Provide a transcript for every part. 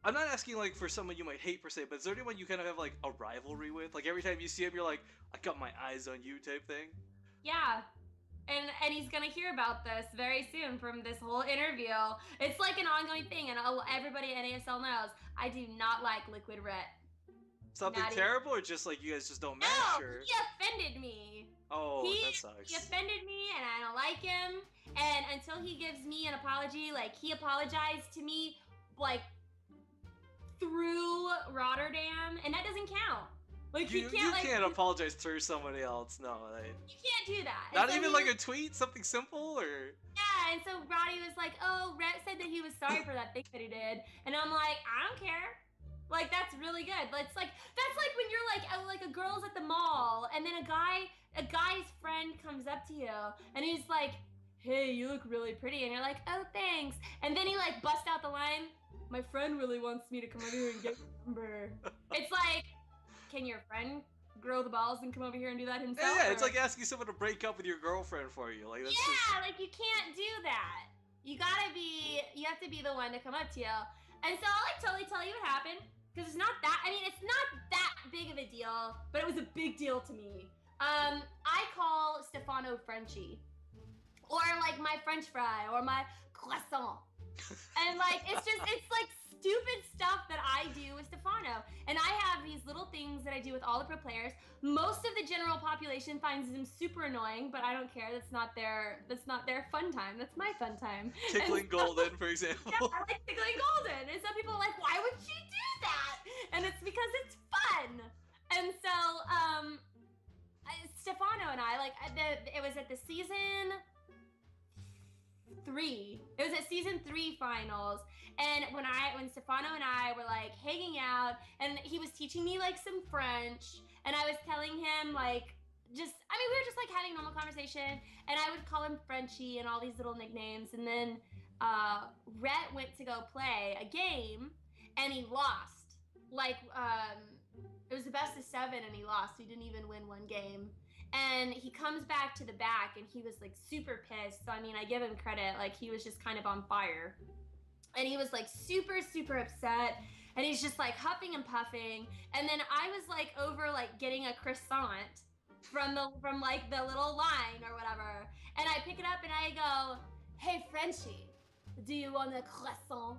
I'm not asking like for someone you might hate per se, but is there anyone you kind of have like a rivalry with? Like every time you see him, you're like, I got my eyes on you type thing? Yeah. And he's gonna hear about this very soon from this whole interview. It's like an ongoing thing, and everybody at NASL knows I do not like Liquid Red. Something Not even. terrible, or just like you guys just don't match, No, or? he offended me. Oh, He that he sucks. offended me, and I don't like him. And until he gives me an apology, like he apologized to me, like through Rotterdam, and that doesn't count. Like he You can't like can't apologize through somebody else. No, you can't do that. And not so even he like was, a tweet, something simple, or. yeah, and so Roddy was like, "Oh, Rhett said that he was sorry for that thing that he did," and I'm like, "I don't care." Like that's really good. That's like when you're like a girl's at the mall, and then a guy's friend comes up to you, and he's like, "Hey, you look really pretty," and you're like, "Oh, thanks," and then he like busts out the line, "My friend really wants me to come over here and get your number." It's like, can your friend grow the balls and come over here and do that himself? Yeah, it's Or like asking someone to break up with your girlfriend for you. Like that's just. yeah, like you can't do that. You have to be the one to come up to you. And so I'll like totally tell you what happened. Because it's not that, I mean, it's not that big of a deal, but it was a big deal to me. I call Stefano Frenchie. Or like my French fry, or my croissant. And like it's like stupid stuff that I do with Stefano. And I have these little things that I do with all the pro players. Most of the general population finds them super annoying, but I don't care. That's not their fun time. That's my fun time. Tickling Golden, for example. Yeah, I like tickling Golden. And some people are like, why would she do that? And it's because it's fun. And so Stefano and I, like, it was at the season 3. It was at season 3 finals, and when Stefano and I were like hanging out, and he was teaching me like some French, and I was telling him like we were just like having a normal conversation, and I would call him Frenchie and all these little nicknames, and then Rhett went to go play a game, and he lost. Like it was the best of 7, and he lost. He didn't even win one game. And he comes back to the back, and he was like super pissed. So I mean, I give him credit. Like he was just kind of on fire, and he was like super super upset, and he's just like huffing and puffing. And then I was like over like getting a croissant from like the little line or whatever, and I pick it up and I go, "Hey Frenchie, do you want a croissant?"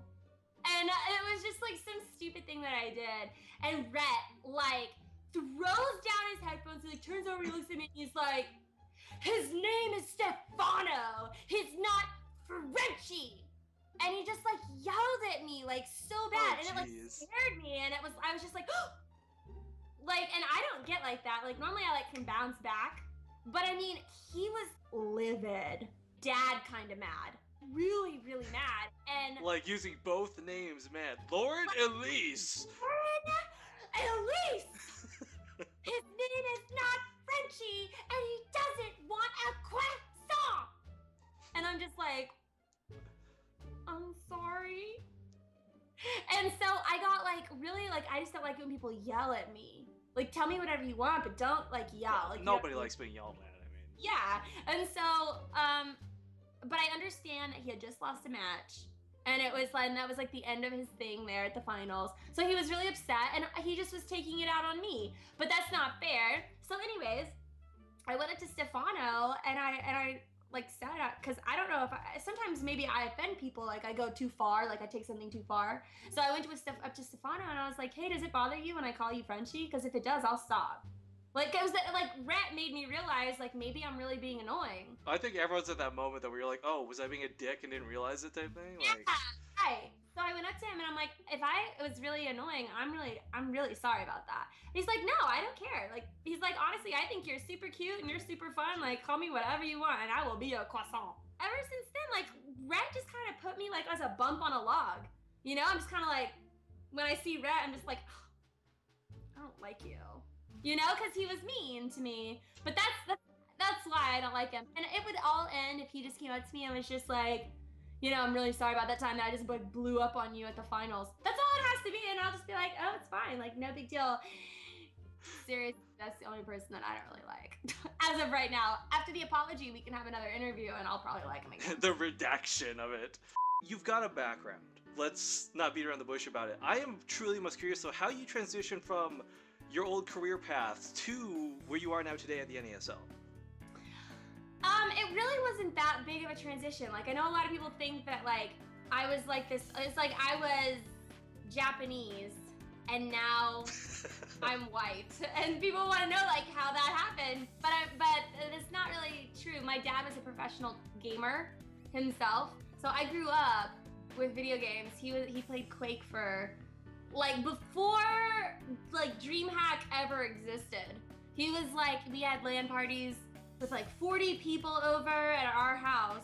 And it was just like some stupid thing that I did, and Rhett like throws down his headphones, he like turns over, he looks at me, and he's like, "His name is Stefano. He's not Frenchie." And he just like yelled at me like so bad, and it like scared me, and I was just like, like, and I don't get like that. Like normally I like can bounce back, but I mean he was livid, dad kind of mad, really really mad, and like using both names, man. Lord Elise. Elise. His name is not Frenchie, and he doesn't want a croissant. And I'm just like, I'm sorry. And so I got like really like I just don't like when people yell at me. Like tell me whatever you want, but don't like yell. Like nobody likes being yelled at. I mean. Yeah, and so but I understand that he had just lost a match. And it was like, and that was like the end of his thing there at the finals. So he was really upset, and he just was taking it out on me. But that's not fair. So anyways, I went up to Stefano, and I like sat out, because I don't know if sometimes maybe I offend people, like I go too far, like I take something too far. So I went up to Stefano, and I was like, "Hey, does it bother you when I call you Frenchie? Because if it does, I'll stop." Like, it was like Rhett made me realize, like, maybe I'm really being annoying. I think everyone's at that moment that where you're like, oh, was I being a dick and didn't realize it type thing? Yeah, Like, right. So I went up to him and I'm like, if I was really annoying, I'm really sorry about that. And he's like, no, I don't care. Like, he's like, honestly, I think you're super cute and you're super fun. Like, call me whatever you want, and I will be a croissant. Ever since then, like, Rhett just kind of put me like as a bump on a log. You know, I'm just kind of like, when I see Rhett, I'm just like, oh, I don't like you. You know, because he was mean to me. But that's why I don't like him. And it would all end if he just came up to me and was just like, you know, I'm really sorry about that time that I just like blew up on you at the finals. That's all it has to be, and I'll just be like, oh, it's fine, like no big deal. Seriously, that's the only person that I don't really like. As of right now. After the apology, we can have another interview and I'll probably like him again. the redaction of it. You've got a background let's not beat around the bush about it. I am truly most curious, so how you transitioned from your old career path to where you are now today at the NASL. It really wasn't that big of a transition. Like, I know a lot of people think that, like, I was like this, it's like I was Japanese and now I'm white. And people want to know, like, how that happened. But it's not really true. My dad was a professional gamer himself. So I grew up with video games. He played Quake for, like, before, like, DreamHack ever existed. He was like, we had LAN parties with like 40 people over at our house,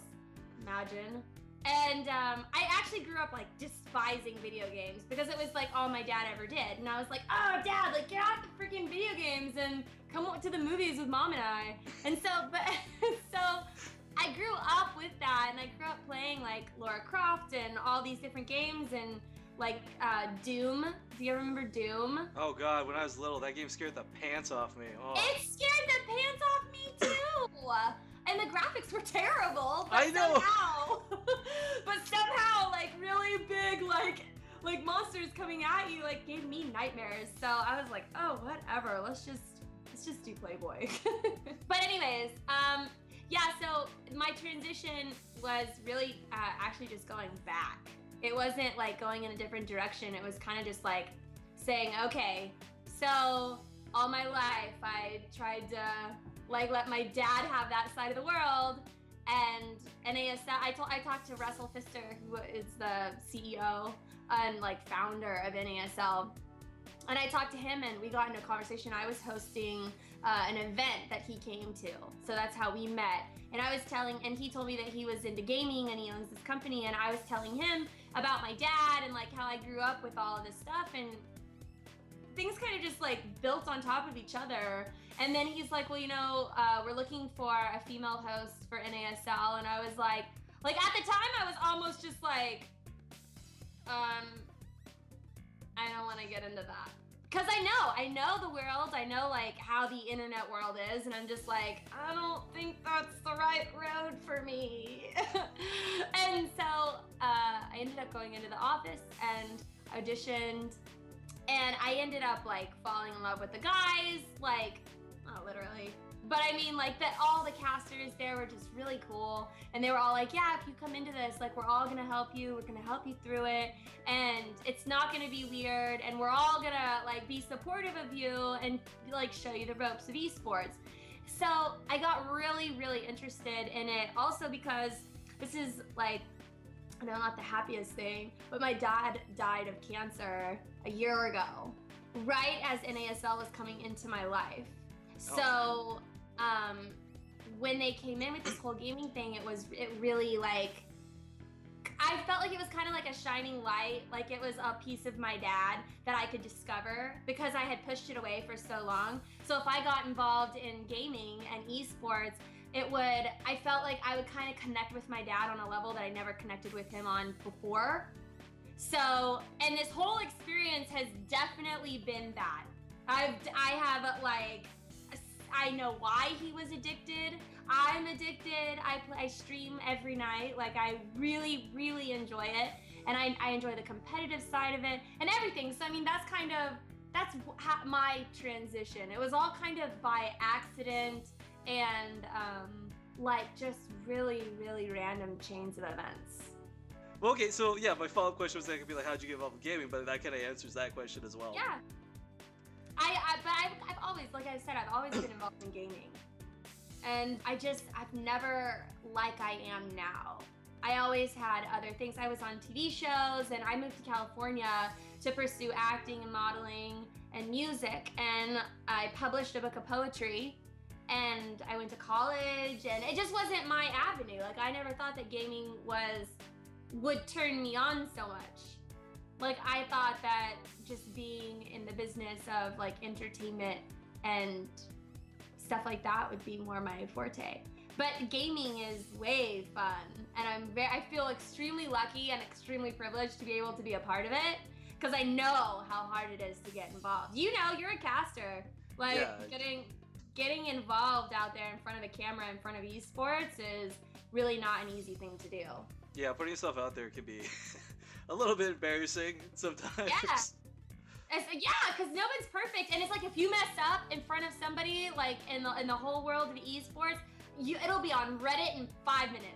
imagine. And I actually grew up like despising video games because it was like all my dad ever did. And I was like, oh Dad, like get off the freaking video games and come to the movies with Mom and I. And so, so I grew up with that, and I grew up playing like Lara Croft and all these different games, and like Doom. Do you ever remember Doom? Oh God, when I was little, that game scared the pants off me. Oh. It scared the pants off me too. And the graphics were terrible. But I know. Somehow, like really big, like monsters coming at you, like gave me nightmares. So I was like, oh, whatever. Let's just do Playboy. But anyways, yeah. So my transition was really actually just going back. It wasn't like going in a different direction. It was kind of just like saying, okay, so all my life I tried to like let my dad have that side of the world, and NASL, I talked to Russell Pfister, who is the CEO and like founder of NASL, and I talked to him and we got into a conversation. I was hosting an event that he came to, so that's how we met. And and he told me that he was into gaming and he owns this company, and I was telling him about my dad and like how I grew up with all of this stuff, and things kind of just like built on top of each other. And then he's like, well, you know, we're looking for a female host for NASL, and I was like at the time I was almost just like, I don't want to get into that. Because I know the world, I know like how the internet world is, and I'm just like, I don't think that's the right road for me. And so I ended up going into the office and auditioned, and I ended up like falling in love with the guys, like, not literally. But I mean, like, all the casters there were just really cool, and they were all like, yeah, if you come into this, like, we're all gonna help you, we're gonna help you through it, and it's not gonna be weird, and we're all gonna like be supportive of you and like show you the ropes of esports. So I got really, really interested in it, also because this is like, I know, not the happiest thing, but my dad died of cancer a year ago, right as NASL was coming into my life. So when they came in with this whole gaming thing, it really like, I felt like it was kind of like a shining light, like it was a piece of my dad that I could discover because I had pushed it away for so long. So if I got involved in gaming and esports, I felt like I would kind of connect with my dad on a level that I never connected with him on before. So, and this whole experience has definitely been that. I have like, I know why he was addicted. I'm addicted. I stream every night. Like, I really, really enjoy it. And I enjoy the competitive side of it and everything. So, I mean, that's my transition. It was all kind of by accident and like just really, really random chains of events. Well, okay, so yeah, my follow-up question was gonna be like, how'd you get involved in gaming? But that kind of answers that question as well. Yeah. I've always, like I said, I've always been involved in gaming. And I've never, like I am now. I always had other things. I was on TV shows, and I moved to California to pursue acting and modeling and music. And I published a book of poetry, and I went to college, and it just wasn't my avenue. Like, I never thought that gaming would turn me on so much. Like, I thought that just being in the business of like entertainment and stuff like that would be more my forte. But gaming is way fun, and I feel extremely lucky and extremely privileged to be able to be a part of it, because I know how hard it is to get involved. You know, you're a caster. Like, yeah. Getting involved out there in front of a camera, in front of esports, is really not an easy thing to do. Yeah, putting yourself out there could be a little bit embarrassing sometimes. Yeah. Because no one's perfect, and it's like if you mess up in front of somebody, like in the whole world of esports, it'll be on Reddit in 5 minutes.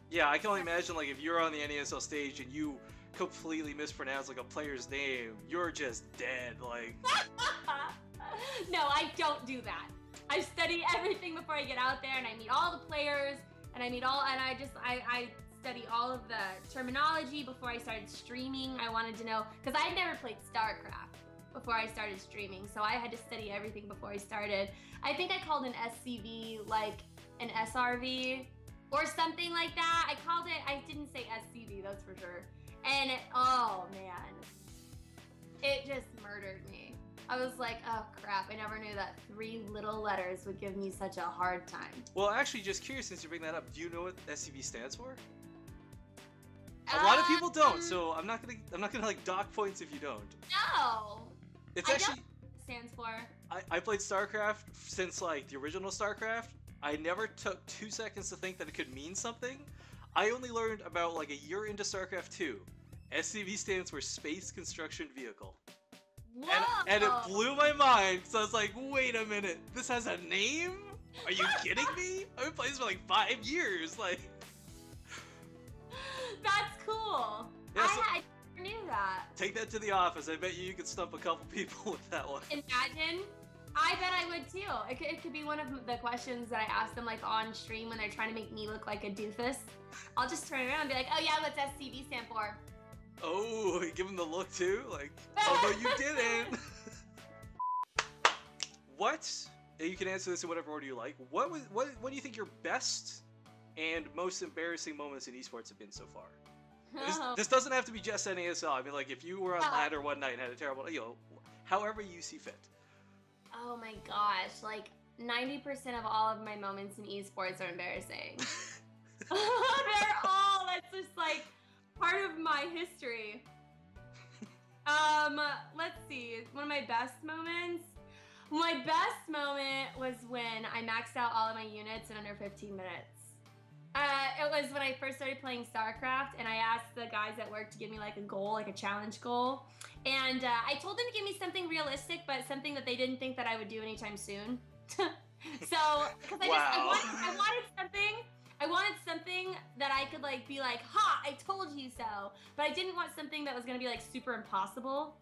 Yeah, I can only imagine like if you're on the NASL stage and you completely mispronounce like a player's name, you're just dead. Like. No, I don't do that. I study everything before I get out there, and I meet all the players, and I study all of the terminology before I started streaming. I wanted to know, because I had never played Starcraft before I started streaming, so I had to study everything before I started. I think I called an SCV like an SRV or something like that. I didn't say SCV, that's for sure. And oh man, it just murdered me. I was like, oh crap, I never knew that 3 little letters would give me such a hard time. Well, actually, just curious, since you bring that up, do you know what SCV stands for? A lot of people don't, so I'm not gonna like dock points if you don't. No. It's actually know what it stands for. I played Starcraft since like the original Starcraft. I never took 2 seconds to think that it could mean something. I only learned about like a year into Starcraft 2. SCV stands for Space Construction Vehicle. And it blew my mind, so I was like, wait a minute, this has a name? Are you kidding me? I've been playing this for like 5 years, like. That's cool. Yeah, so I never knew that. Take that to the office. I bet you could stump a couple people with that one. Imagine. I bet I would too. It could be one of the questions that I ask them like on stream when they're trying to make me look like a doofus. I'll just turn around and be like, oh yeah, what's SCV stand for? Oh, you give them the look too? Like, oh no, you didn't. What? You can answer this in whatever order you like. What do you think your best and most embarrassing moments in esports have been so far? This doesn't have to be just NASL. I mean, like, if you were on ladder one night and had a terrible, however you see fit. Oh my gosh, like 90% of all of my moments in esports are embarrassing. They're all, that's just like part of my history. Let's see, one of my best moments. My best moment was when I maxed out all of my units in under 15 minutes. It was when I first started playing Starcraft, and I asked the guys at work to give me like a goal, like a challenge goal. And I told them to give me something realistic, but something that they didn't think that I would do anytime soon. So, because I wanted something that I could like be like, ha, I told you so. But I didn't want something that was gonna be like super impossible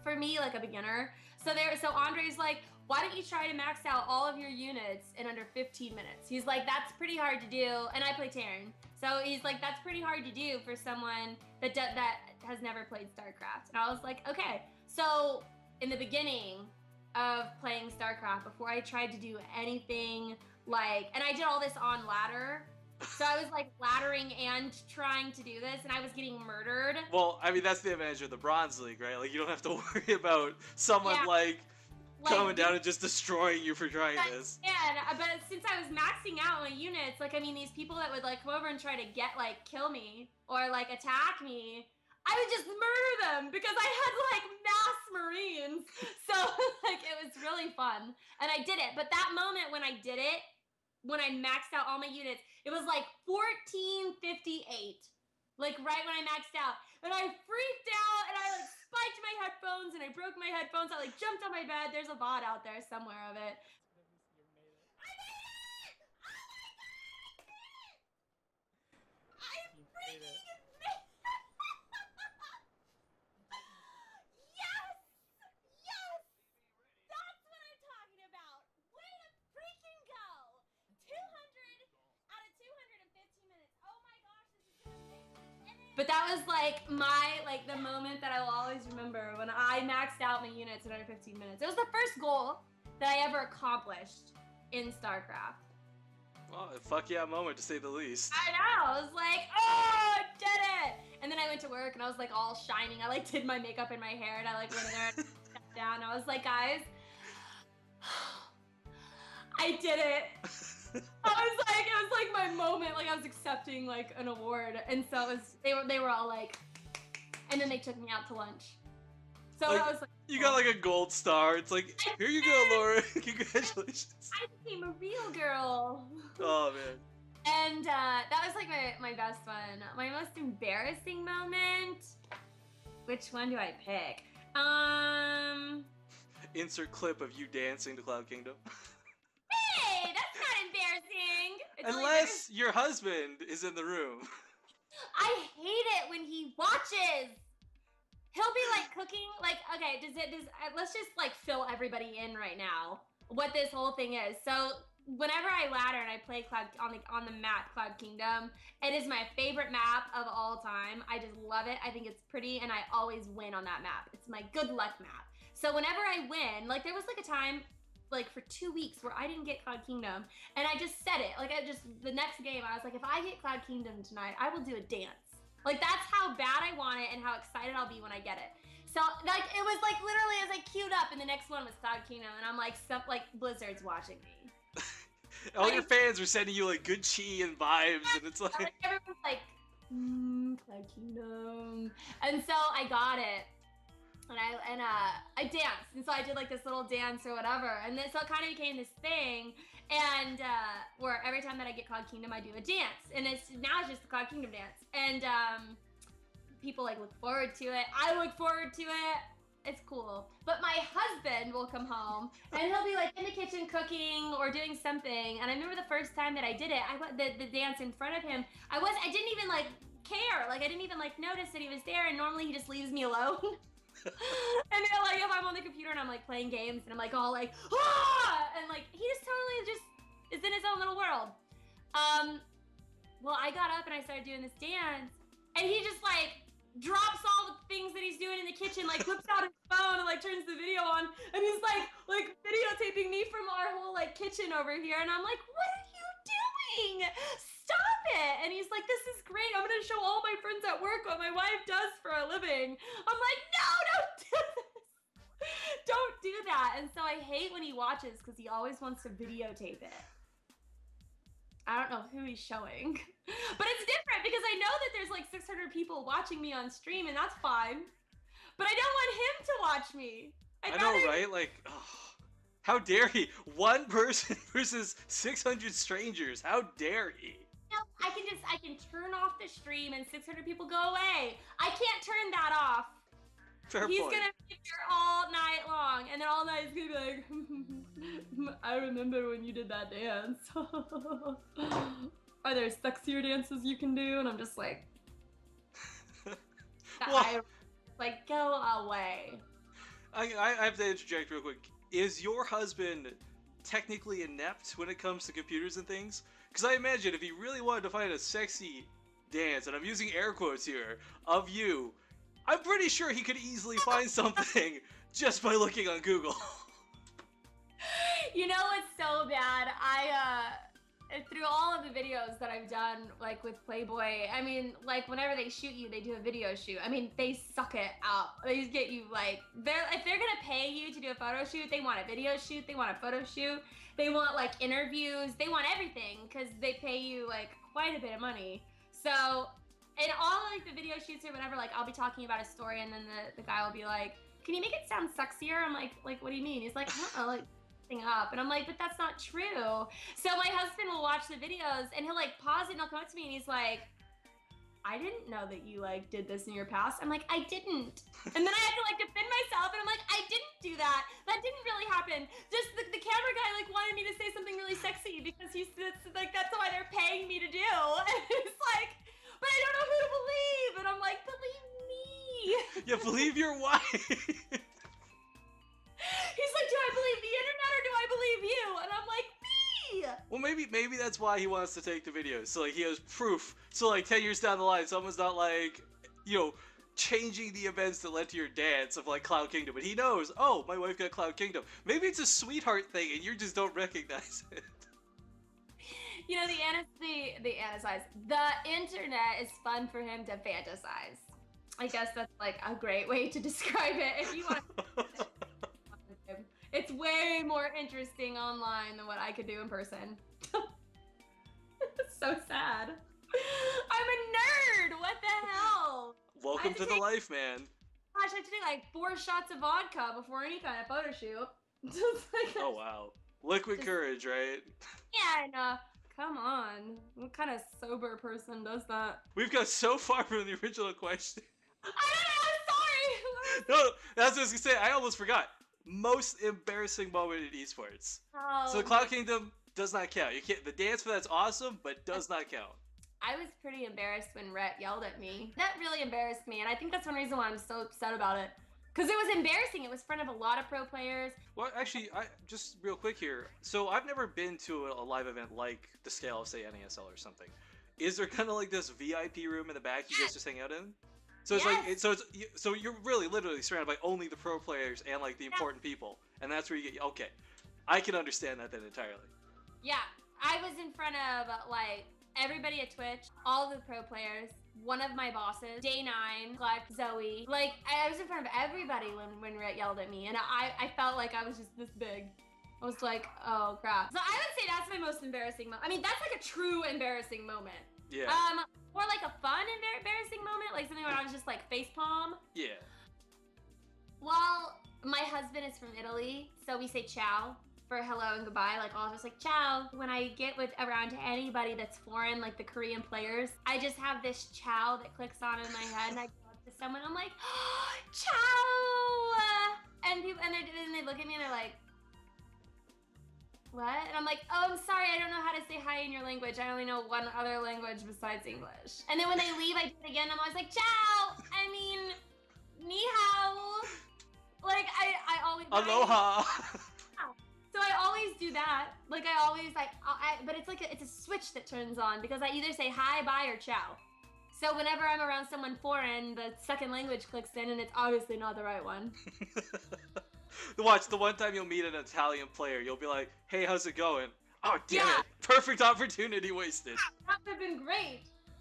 for me, like a beginner. So Andre's like, why don't you try to max out all of your units in under 15 minutes? He's like, that's pretty hard to do. And I play Terran. So he's like, that's pretty hard to do for someone that has never played StarCraft. And I was like, okay. So in the beginning of playing StarCraft, before I tried to do anything like, and I did all this on ladder. So I was like laddering and trying to do this, and I was getting murdered. Well, I mean, that's the advantage of the Bronze League, right? Like, you don't have to worry about someone like coming down and just destroying you for trying this. Yeah, but since I was maxing out my units, like, I mean, these people that would like come over and try to kill me or like attack me, I would just murder them because I had like mass Marines. So like, it was really fun, and I did it. But that moment when I did it, when I maxed out all my units, it was like 1458, like right when I maxed out, and I freaked out, and I like spiked my headphones, and I broke my headphones. I like jumped on my bed. There's a VOD out there somewhere of it. I made it! Oh my god! I freaking made it! Yes! Yes! That's what I'm talking about. Way to freaking go! 200 out of 215 minutes. Oh my gosh, this is amazing. But that was like the moment that I will always remember when I maxed out my units in under 15 minutes. It was the first goal that I ever accomplished in StarCraft. Well, a fuck yeah moment to say the least. I know. I was like, oh, I did it. And then I went to work and I was like all shining. I like did my makeup and my hair, and I like went in there and sat down. I was like, guys, I did it. It was like my moment, like I was accepting like an award, and so it was, they were all like, and then they took me out to lunch. So like, I was like, you got like a gold star. It's like, here you go, Laura. Congratulations. I became a real girl. Oh man. And that was like my best one. My most embarrassing moment. Which one do I pick? Insert clip of you dancing to Cloud Kingdom. Hey, that's not embarrassing. It's Unless your husband is in the room. I hate it when he watches. He'll be like cooking, like, okay, let's just like fill everybody in right now what this whole thing is. So whenever I ladder and I play on the map Cloud Kingdom, it is my favorite map of all time. I just love it. I think it's pretty, and I always win on that map. It's my good luck map. So whenever I win, like there was like a time, like for 2 weeks where I didn't get Cloud Kingdom, and I just said it. Like the next game, I was like, if I get Cloud Kingdom tonight, I will do a dance. Like that's how bad I want it and how excited I'll be when I get it. So like it was like literally as I queued up, and the next one was Cloud Kingdom, and I'm like, Blizzard's watching me. All your fans are sending you like good chi and vibes, and it's like everyone's like, Cloud Kingdom, and so I got it, and I danced, and so I did like this little dance or whatever, and then so it kind of became this thing, and where every time that I get Cloud Kingdom, I do a dance, and now it's just the Cloud Kingdom dance, and people like look forward to it. I look forward to it. It's cool. But my husband will come home and he'll be like in the kitchen cooking or doing something. And I remember the first time that I did it, the dance in front of him, I didn't even like care. Like I didn't even like notice that he was there, and normally he just leaves me alone. And then like if I'm on the computer and I'm like playing games and I'm like all like, and like he just totally just is in his own little world. Well, I got up and I started doing this dance, and he just like drops all the things that he's doing in the kitchen, like whips out his phone and like turns the video on, and he's like videotaping me from our whole like kitchen over here, and I'm like, what are you doing? Stop it. And he's like, this is great, I'm gonna show all my friends at work what my wife does for a living. I'm like, no, don't do this. Don't do that. And so I hate when he watches because he always wants to videotape it. I don't know who he's showing, but it's different because I know that there's like 600 people watching me on stream, and that's fine. But I don't want him to watch me. I know, right? Like, oh, how dare he? One person versus 600 strangers. How dare he? No, I can turn off the stream and 600 people go away. I can't turn that off. He's gonna be here all night long, and then all night he's gonna be like, I remember when you did that dance. Are there sexier dances you can do? And I'm just like, like go away. I have to interject real quick. Is your husband technically inept when it comes to computers and things? Because I imagine if he really wanted to find a sexy dance, and I'm using air quotes here, of you, I'm pretty sure he could easily find something just by looking on Google. You know what's so bad? Through all of the videos that I've done, like with Playboy, I mean, like whenever they shoot you, they do a video shoot. I mean, they suck it out. They just get you like, if they're gonna pay you to do a photo shoot, they want a video shoot, they want a photo shoot, they want like interviews, they want everything because they pay you like quite a bit of money. So, in all like the video shoots or whatever, like I'll be talking about a story, and then the guy will be like, "Can you make it sound sexier?" I'm like, what do you mean? He's like, I don't know, like thing up, and I'm like, but that's not true. So my husband will watch the videos, and he'll like pause it, and he'll come up to me, and he's like, I didn't know that you like did this in your past. I'm like, I didn't. And then I had to like defend myself, and I'm like, I didn't do that. That didn't really happen. Just the camera guy like wanted me to say something really sexy because he's like, that's what they're paying me to do. And it's like, but I don't know who to believe. And I'm like, believe me. Yeah, believe your wife. He's like, do I believe the internet or do I believe you? And I'm like, me. Well, maybe that's why he wants to take the videos. So like he has proof. So like 10 years down the line, someone's not like, you know, changing the events that led to your dance of like Cloud Kingdom, but he knows, oh, my wife got Cloud Kingdom. Maybe it's a sweetheart thing and you just don't recognize it. You know, the internet is fun for him to fantasize. I guess that's like a great way to describe it. If you want to, it's way more interesting online than what I could do in person. It's so sad. I'm a nerd. What the hell? Welcome to the life, man. Gosh, I had to take like 4 shots of vodka before any kind of photo shoot. Oh wow, liquid courage, right? Yeah, and come on. What kind of sober person does that? We've got so far from the original question. I don't know, I'm sorry. No, that's what I was gonna say. I almost forgot. Most embarrassing moment in esports. Oh, So the Cloud Kingdom does not count. You can't. The dance for that's awesome, but does not count. I was pretty embarrassed when Rhett yelled at me. That really embarrassed me, and I think that's one reason why I'm so upset about it. Because it was embarrassing. It was in front of a lot of pro players. Well, actually, just real quick here. So I've never been to a live event like the scale of, say, NASL or something. Is there kind of like this VIP room in the back you guys just hang out in? So it's like, so you're really literally surrounded by only the pro players and like the important people, and that's where you get. Okay, I can understand that then entirely. Yeah, I was in front of like everybody at Twitch, all the pro players, one of my bosses, Day9, Gleck, Zoe. Like I was in front of everybody when Rhett yelled at me, and I felt like I was just this big. I was like, oh crap. So I would say that's my most embarrassing moment. I mean, that's like a true embarrassing moment. Yeah. Or like a fun embarrassing moment, like something where I was just like facepalm. Yeah. Well, my husband is from Italy, so we say ciao for hello and goodbye. Like all of us like ciao. When I get around to anybody that's foreign, like the Korean players, I just have this ciao that clicks on in my head, and I go up to someone, I'm like, oh, ciao, and people, and they look at me and they're like, what? And I'm like, oh, I'm sorry, I don't know how to say hi in your language. I only know one other language besides English. And then when they leave, I do it again. I'm always like, ciao. I mean, ni hao. Like, I always. Aloha. So I always do that. Like, I always, but it's like, it's a switch that turns on because I either say hi, bye, or ciao. So whenever I'm around someone foreign, the second language clicks in, and it's obviously not the right one. Watch, the one time you'll meet an Italian player, you'll be like, hey, how's it going? Oh, damn Yeah. it. Perfect opportunity wasted. That would have been great.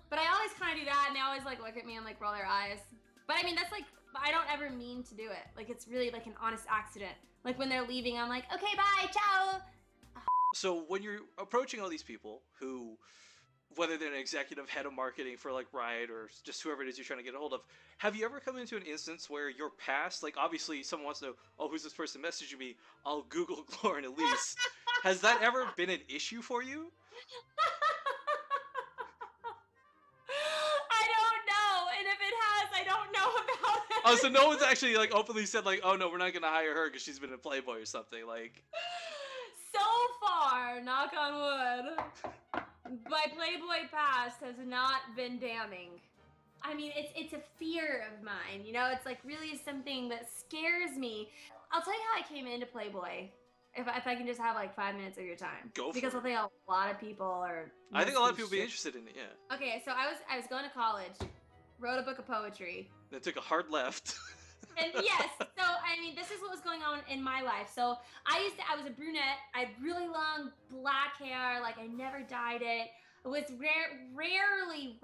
But I always kind of do that, and they always like look at me and like roll their eyes. But I mean, that's like, I don't ever mean to do it. Like, it's really like an honest accident. Like when they're leaving, I'm like, okay, bye, ciao. So when you're approaching all these people who, whether they're an executive head of marketing for like Riot or just whoever it is you're trying to get a hold of, have you ever come into an instance where your past, like obviously someone wants to know, oh, who's this person messaging me? I'll Google Glor and Elise. Has that ever been an issue for you? I don't know, and if it has, I don't know about it. Oh, so no one's actually like openly said like, oh no, we're not gonna hire her because she's been in Playboy or something like. So far, knock on wood, my Playboy past has not been damning. I mean, it's a fear of mine, you know? It's like really something that scares me. I'll tell you how I came into Playboy, if I can just have like 5 minutes of your time. Go for because it. I think a lot of people are. I think a lot of people would be interested in it, yeah. Okay, so I was going to college, wrote a book of poetry. Then took a hard left. And yes, so I mean, this is what was going on in my life. So I was a brunette. I had really long black hair. Like I never dyed it. I was rarely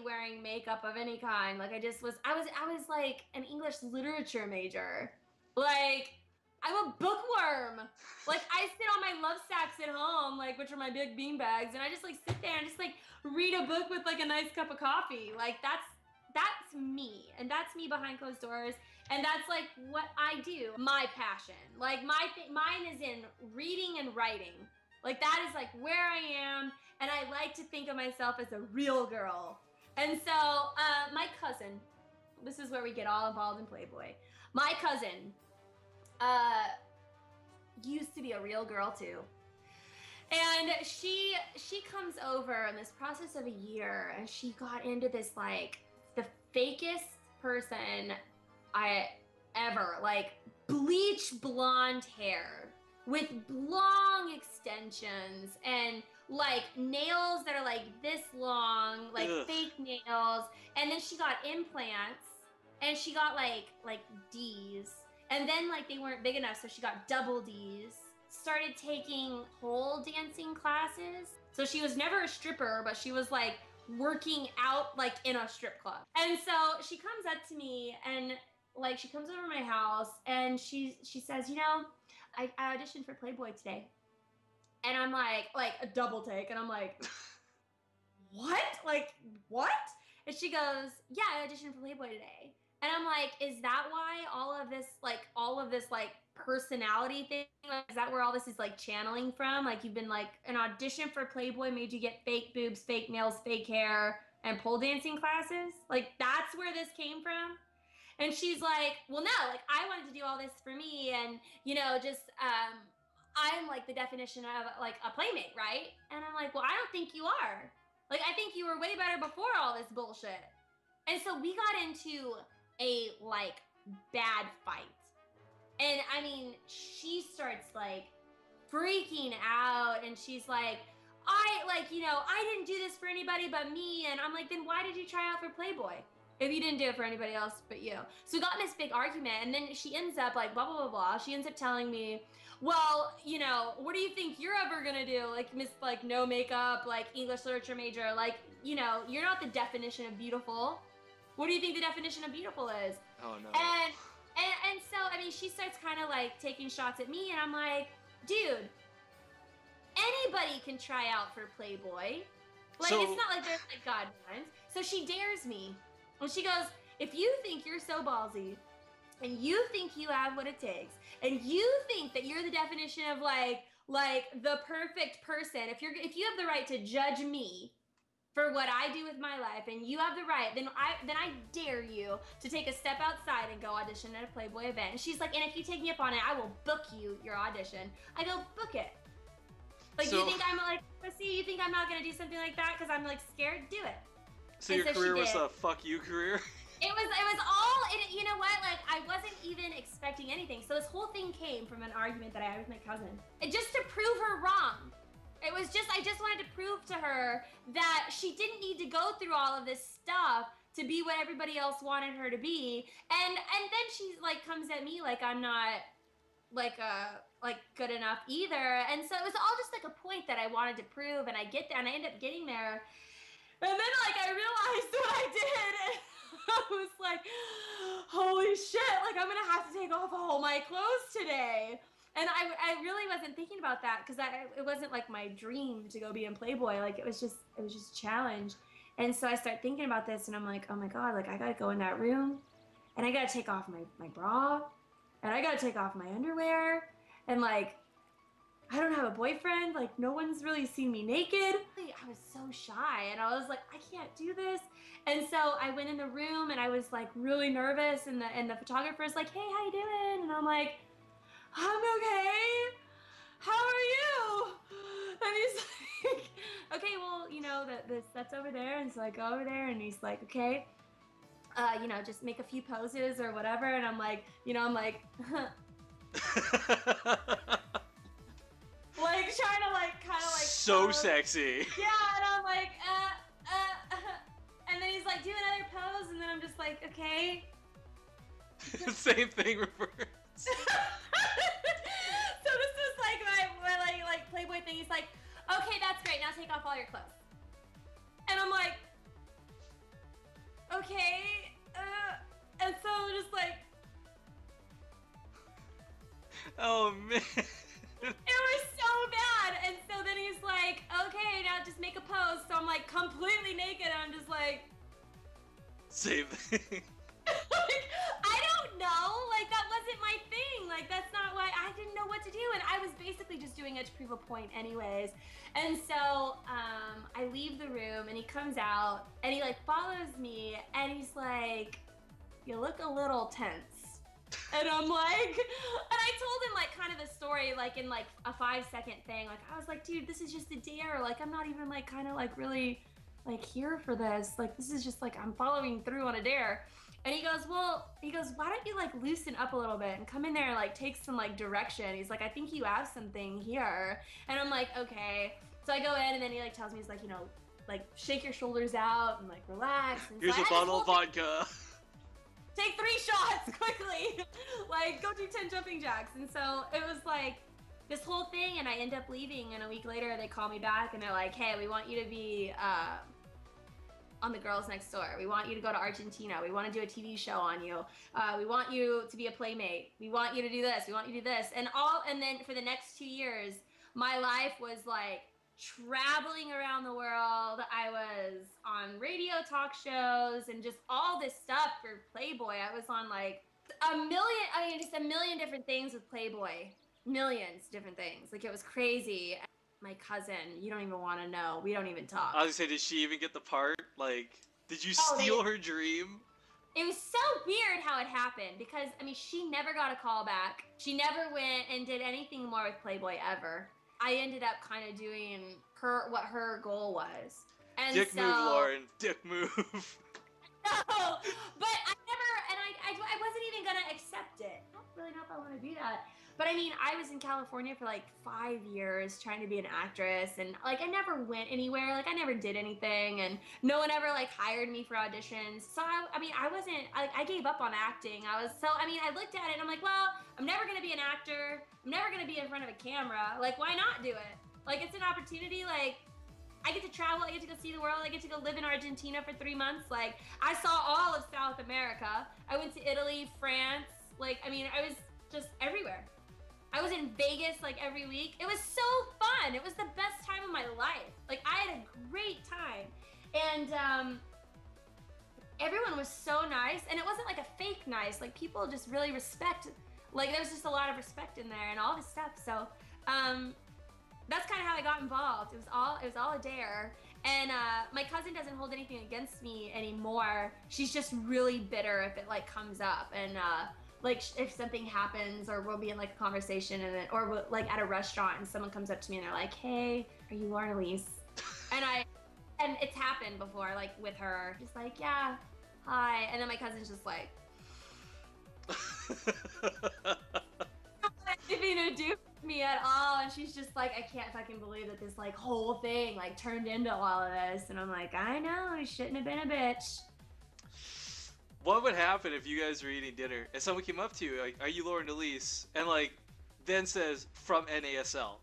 wearing makeup of any kind. Like I was like an English literature major. Like I'm a bookworm. Like I sit on my love sacks at home, like which are my big bean bags, and I just like sit there and just like read a book with like a nice cup of coffee. Like that's me, and that's me behind closed doors, and that's like what I do. My passion, like mine is in reading and writing. Like that is like where I am, and I like to think of myself as a real girl. And so my cousin, this is where we get all involved in Playboy. My cousin used to be a real girl too. And she comes over in this process of a year, and she got into this like the fakest person I ever, like bleach blonde hair with long extensions and like nails that are like this long, like Ugh. fake nails. And then she got implants, and she got like D's, and then like they weren't big enough, so she got double D's. Started taking pole dancing classes. So she was never a stripper, but she was like working out like in a strip club. And so she comes up to me, and like she comes over to my house, and she says, you know, I auditioned for Playboy today. And I'm like a double take, and I'm like, what? Like what? And she goes, yeah, I auditioned for Playboy today. And I'm like, is that why all all of this like personality thing? Like, is that where all this is like channeling from? Like you've been like an audition for Playboy made you get fake boobs, fake nails, fake hair, and pole dancing classes? Like that's where this came from? And she's like, well, no, like I wanted to do all this for me, and just I'm like the definition of like a playmate, right? And I'm like, well, I don't think you are. Like I think you were way better before all this bullshit. And so we got into a like bad fight. And I mean, she starts like freaking out, and she's like, I didn't do this for anybody but me. And I'm like, then why did you try out for Playboy if you didn't do it for anybody else but you? So we got in this big argument, and then she ends up like blah blah blah blah. She ends up telling me, well, what do you think you're ever gonna do? Like Miss like no makeup, like English literature major, like you're not the definition of beautiful. What do you think the definition of beautiful is? Oh no. And so I mean, she starts kind of like taking shots at me, and I'm like, dude, anybody can try out for Playboy. Like it's not like there's like guidelines. So she dares me. And she goes, if you think you're so ballsy, and you think you have what it takes, and you think that you're the definition of like the perfect person, if you have the right to judge me for what I do with my life, and you have the right, then I dare you to take a step outside and go audition at a Playboy event. And she's like, and if you take me up on it, I will book your audition. I go, book it. Like, you think I'm like pussy? You think I'm not gonna do something like that because I'm like scared? Do it. So your career was a fuck you career? It was all, you know what, like, I wasn't even expecting anything. So this whole thing came from an argument that I had with my cousin. And just to prove her wrong. It was just, I just wanted to prove to her that she didn't need to go through all of this stuff to be what everybody else wanted her to be. And then she, like, comes at me like I'm not, like good enough either. And so it was all just, like, a point that I wanted to prove, and I get there, and I end up getting there. And then, like, I realized what I did, and I was like, holy shit, like, I'm gonna have to take off all my clothes today. And I really wasn't thinking about that, because it wasn't, like, my dream to go be in Playboy. Like, it was just a challenge. And so I start thinking about this, and I'm like, oh my God, like, I gotta go in that room, and I gotta take off my bra, and I gotta take off my underwear, and, like, I don't have a boyfriend, like no one's really seen me naked. I was so shy, and I was like, I can't do this. And so I went in the room, and I was like really nervous, and the photographer's like, hey, how you doing? And I'm like, I'm okay. How are you? And he's like, okay, well, that's over there. And so I go over there, and he's like, okay, just make a few poses or whatever. And I'm like, like trying to like kind of like so sexy. Yeah, and I'm like and then he's like, do another pose, and then I'm just like, okay. Same thing reversed. So this is like my like Playboy thing. He's like, okay, that's great, now take off all your clothes. And I'm like, okay, and so I'm just like, oh man. It was so bad. And so then he's like, okay, now just make a pose. So I'm like completely naked, and I'm just like, same thing. like, I don't know, like that wasn't my thing, like that's not why, I didn't know what to do, and I was basically just doing it to prove a point anyways. And so I leave the room, and he comes out, and he like follows me, and he's like, you look a little tense. And I'm like, and I told him like kind of the story like in like a 5-second thing. Like I was like, dude, this is just a dare. Like I'm not even like kind of like really like here for this. Like this is just like I'm following through on a dare. And he goes, why don't you like loosen up a little bit and come in there and like take some like direction. He's like, I think you have something here. And I'm like, okay. So I go in, and then he like tells me, he's like, like shake your shoulders out and like relax. And here's so a bottle of vodka. Take 3 shots quickly. Like go do 10 jumping jacks. And so it was like this whole thing, and I end up leaving, and a week later they call me back, and they're like, hey, we want you to be on The Girls Next Door. We want you to go to Argentina. We want to do a TV show on you. We want you to be a playmate. We want you to do this. We want you to do this. And then for the next 2 years, my life was like traveling around the world. I was on radio talk shows and just all this stuff for Playboy. I was on like A million, I mean, just a million different things with Playboy. Millions different things. Like, it was crazy. My cousin, you don't even want to know. We don't even talk. I was gonna say, did she even get the part? Like, did you Oh, steal her dream? It was so weird how it happened because, I mean, she never got a call back. She never went and did anything more with Playboy ever. I ended up kind of doing what her goal was. And Dick move, Lauren. Dick move. No, but I never, and I wasn't even gonna accept it. I don't really know if I want to do that. But I mean, I was in California for like 5 years trying to be an actress, and like I never went anywhere. Like I never did anything, and no one ever like hired me for auditions. So I mean, I gave up on acting. I looked at it and I'm like, well, I'm never gonna be an actor. I'm never gonna be in front of a camera. Like, why not do it? Like, it's an opportunity. Like, I get to travel, I get to go see the world, I get to go live in Argentina for 3 months. Like, I saw all of South America. I went to Italy, France. Like, I mean, I was just everywhere. I was in Vegas like every week. It was so fun. It was the best time of my life. Like, I had a great time. And everyone was so nice. And it wasn't like a fake nice. Like, people just really respect, like, there was just a lot of respect in there and all this stuff. So, that's kind of how I got involved. It was all a dare. And my cousin doesn't hold anything against me anymore. She's just really bitter if it like comes up, and like if something happens, or we'll be in like a conversation, or we'll, like at a restaurant, and someone comes up to me and they're like, "Hey, are you Lauren Elise?" and it's happened before, like with her, just like, "Yeah, hi," and then my cousin's just like, "Nothing to do me at all," and she's just like, "I can't fucking believe that this like whole thing like turned into all of this." And I'm like, "I know, I shouldn't have been a bitch." What would happen if you guys were eating dinner and someone came up to you like, "Are you Lauren Elise?" and like then says, "From NASL"?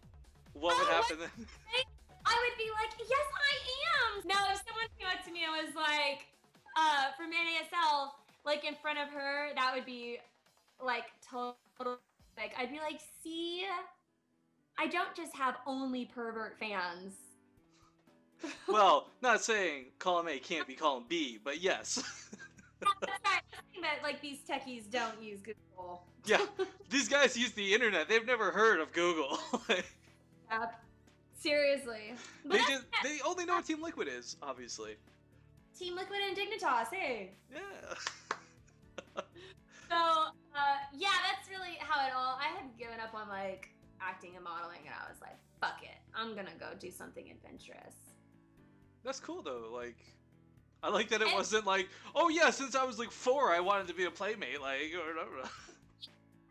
What would happen then? I would be like, "Yes, I am." No, if someone came up to me and was like, from NASL, like in front of her, that would be like total. Like, I'd be like, "See, I don't just have only pervert fans." Well, not saying column A can't be column B, but yes. That's right. That like these techies don't use Google. Yeah, these guys use the internet. They've never heard of Google. Yep. Seriously. But They only know what Team Liquid is, obviously. Team Liquid and Dignitas, hey. Yeah. So, yeah, that's really how it all. I had given up on like acting and modeling, and I was like, "Fuck it, I'm gonna go do something adventurous." That's cool though. Like, I like that it wasn't like, "Oh yeah, since I was like 4, I wanted to be a playmate." Like, or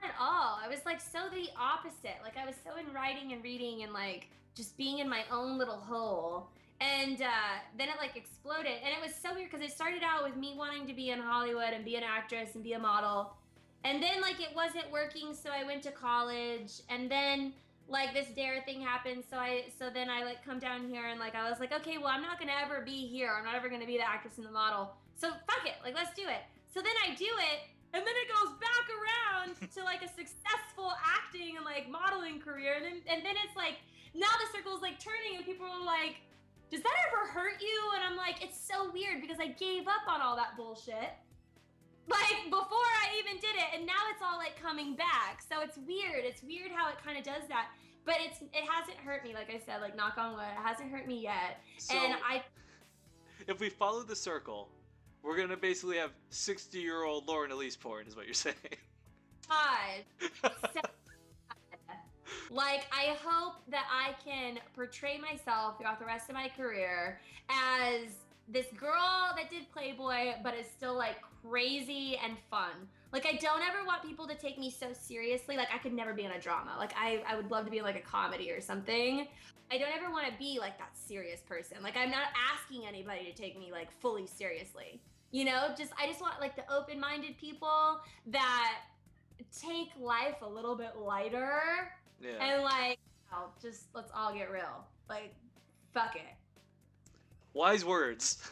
at all. I was like so the opposite. Like, I was so in writing and reading and like just being in my own little hole. And then it like exploded, and it was so weird because it started out with me wanting to be in Hollywood and be an actress and be a model, and then like it wasn't working, so I went to college, and then like this dare thing happened, so then I like come down here, and like I was like, okay, well, I'm not gonna ever be here, I'm not ever gonna be the actress and the model, so fuck it, like let's do it. So then I do it, and then it goes back around to like a successful acting and like modeling career, and then it's like now the circle's like turning, and people are like, "Does that ever hurt you?" And I'm like, it's so weird because I gave up on all that bullshit, like before I even did it, and now it's all like coming back. So it's weird. It's weird how it kind of does that. But it hasn't hurt me, like I said, like knock on wood, it hasn't hurt me yet. So and if we follow the circle, we're gonna basically have 60-year-old Lauren Elise porn, is what you're saying. God. Like, I hope that I can portray myself throughout the rest of my career as this girl that did Playboy, but is still like crazy and fun. Like, I don't ever want people to take me so seriously. Like, I could never be in a drama. Like, I would love to be in like a comedy or something. I don't ever want to be like that serious person. Like, I'm not asking anybody to take me like fully seriously. You know, I just want like the open-minded people that take life a little bit lighter. Yeah. And like, just let's all get real. Like, fuck it. Wise words.